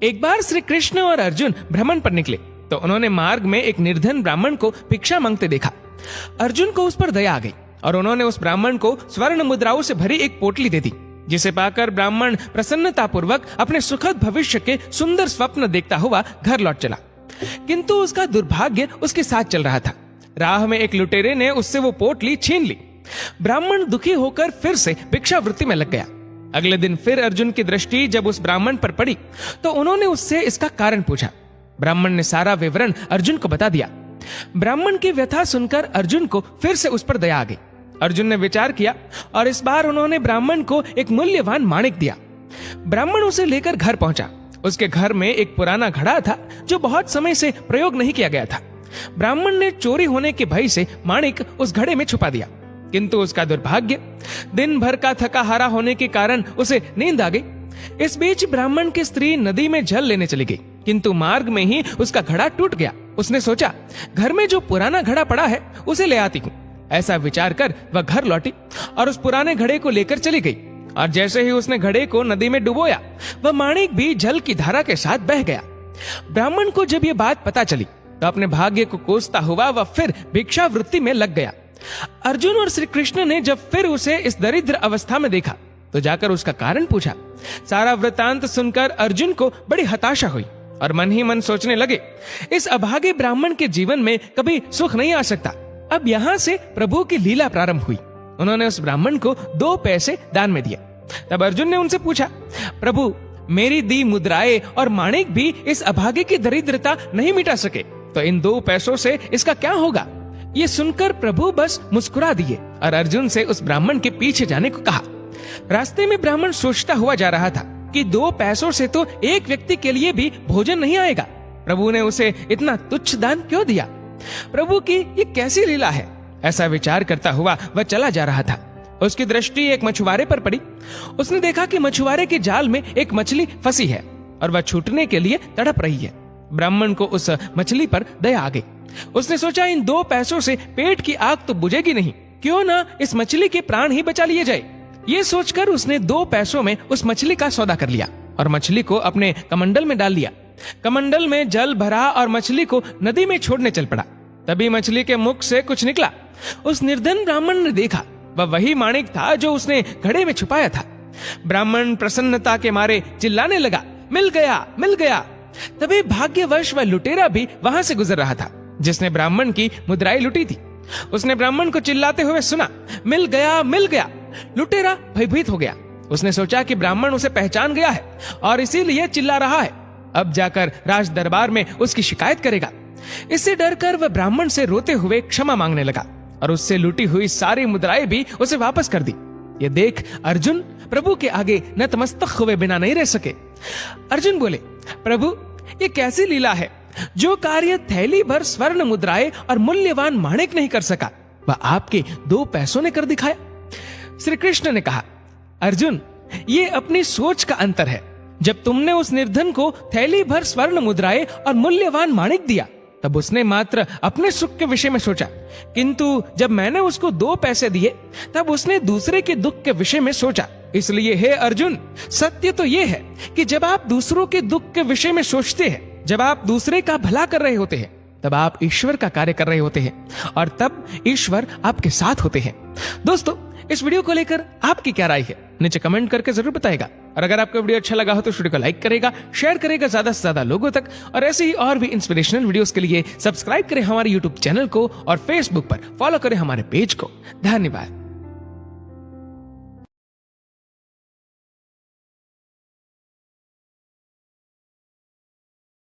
एक बार श्री कृष्ण और अर्जुन भ्रमण पर निकले तो उन्होंने मार्ग में एक निर्धन ब्राह्मण को भिक्षा मांगते देखा। अर्जुन को उस पर दया आ गई और उन्होंने उस ब्राह्मण को स्वर्ण मुद्राओं से भरी एक पोटली दे दी, जिसे पाकर ब्राह्मण प्रसन्नतापूर्वक अपने सुखद भविष्य के सुंदर स्वप्न देखता हुआ घर लौट चला। किंतु उसका दुर्भाग्य उसके साथ चल रहा था। राह में एक लुटेरे ने उससे वो पोटली छीन ली। ब्राह्मण दुखी होकर फिर से भिक्षावृत्ति में लग गया। अगले दिन फिर अर्जुन की दृष्टि जब उस ब्राह्मण पर पड़ी तो उन्होंने उससे इसका कारण पूछा। ब्राह्मण ने सारा विवरण अर्जुन को बता दिया। ब्राह्मण की व्यथा सुनकर अर्जुन को फिर से उस पर दया आ गई। अर्जुन ने विचार किया और इस बार उन्होंने ब्राह्मण को एक मूल्यवान माणिक दिया। ब्राह्मण उसे लेकर घर पहुंचा। उसके घर में एक पुराना घड़ा था जो बहुत समय से प्रयोग नहीं किया गया था। ब्राह्मण ने चोरी होने के भय से माणिक उस घड़े में छुपा दिया, किंतु उसका दुर्भाग्य, दिन भर का थका हारा होने के कारण उसे नींद आ गई। इस बीच ब्राह्मण की स्त्री नदी में जल लेने चली गई, किंतु मार्ग में ही उसका घड़ा टूट गया। उसने सोचा, घर में जो पुराना घड़ा पड़ा है उसे ले आती हूँ। ऐसा विचार कर वह घर लौटी और उस पुराने घड़े को लेकर चली गई। और जैसे ही उसने घड़े को नदी में डुबोया, वह माणिक भी जल की धारा के साथ बह गया। ब्राह्मण को जब ये बात पता चली तो अपने भाग्य को कोसता हुआ वह फिर भिक्षावृत्ति में लग गया। अर्जुन और श्री कृष्ण ने जब फिर उसे इस दरिद्र अवस्था में देखा तो जाकर उसका कारण पूछा। सारा वृतांत सुनकर अर्जुन को बड़ी हताशा हुई और मन ही मन सोचने लगे, इस अभागे ब्राह्मण के जीवन में कभी सुख नहीं आ सकता। अब यहाँ से प्रभु की लीला प्रारंभ हुई। उन्होंने उस ब्राह्मण को 2 पैसे दान में दिए। तब अर्जुन ने उनसे पूछा, प्रभु, मेरी दी मुद्राएं और माणिक भी इस अभागे की दरिद्रता नहीं मिटा सके, तो इन 2 पैसों से इसका क्या होगा? ये सुनकर प्रभु बस मुस्कुरा दिए और अर्जुन से उस ब्राह्मण के पीछे जाने को कहा। रास्ते में ब्राह्मण सोचता हुआ जा रहा था कि 2 पैसों से तो एक व्यक्ति के लिए भी भोजन नहीं आएगा। प्रभु ने उसे इतना तुच्छ दान क्यों दिया? प्रभु की ये कैसी लीला है? ऐसा विचार करता हुआ वह चला जा रहा था। उसकी दृष्टि एक मछुआरे पर पड़ी। उसने देखा कि मछुआरे के जाल में एक मछली फंसी है और वह छूटने के लिए तड़प रही है। ब्राह्मण को उस मछली पर दया आ गई। उसने सोचा, इन 2 पैसों से पेट की आग तो बुझेगी नहीं, क्यों ना इस मछली के प्राण ही बचा लिए जाए। ये सोचकर उसने 2 पैसों में उस मछली का सौदा कर लिया और मछली को अपने कमंडल में डाल लिया। कमंडल में जल भरा और मछली को नदी में छोड़ने चल पड़ा। तभी मछली के मुख से कुछ निकला। उस निर्धन ब्राह्मण ने देखा, वह वही माणिक था जो उसने घड़े में छुपाया था। ब्राह्मण प्रसन्नता के मारे चिल्लाने लगा, मिल गया, मिल गया। तभी भाग्यवश वह लुटेरा भी वहां से गुजर रहा था जिसने ब्राह्मण की मुद्राएं लुटी थी। उसने ब्राह्मण को चिल्लाते हुए सुना, मिल गया, मिल गया। लुटेरा भयभीत हो गया। उसने सोचा कि ब्राह्मण उसे पहचान गया है और इसीलिए चिल्ला रहा है। अब जाकर राज दरबार में उसकी शिकायत करेगा। इससे डरकर वह ब्राह्मण से रोते हुए क्षमा मांगने लगा और उससे लूटी हुई सारी मुद्राएं भी उसे वापस कर दी। ये देख अर्जुन प्रभु के आगे नतमस्तक हुए बिना नहीं रह सके। अर्जुन बोले, प्रभु, ये कैसी लीला है? जो कार्य थैली भर स्वर्ण मुद्राएं और मूल्यवान माणिक नहीं कर सका, वह आपके 2 पैसों ने कर दिखाया। श्री कृष्ण ने कहा, अर्जुन, ये अपनी सोच का अंतर है। जब तुमने उस निर्धन को थैली भर स्वर्ण मुद्राएं और मूल्यवान माणिक दिया, तब उसने मात्र अपने सुख के विषय में सोचा, किंतु जब मैंने उसको 2 पैसे दिए, तब उसने दूसरे के दुख के विषय में सोचा। इसलिए हे अर्जुन, सत्य तो ये है कि जब आप दूसरों के दुख के विषय में सोचते हैं, जब आप दूसरे का भला कर रहे होते हैं, तब आप ईश्वर का कार्य कर रहे होते हैं और तब ईश्वर आपके साथ होते हैं। दोस्तों, इस वीडियो को लेकर आपकी क्या राय है? नीचे कमेंट करके जरूर बताएगा। और अगर आपको वीडियो अच्छा लगा हो तो वीडियो को लाइक करेगा, शेयर करेगा ज्यादा से ज्यादा लोगों तक। और ऐसे ही और भी इंस्पिरेशनल वीडियोस के लिए सब्सक्राइब करें हमारे यूट्यूब चैनल को और फेसबुक पर फॉलो करें हमारे पेज को। धन्यवाद।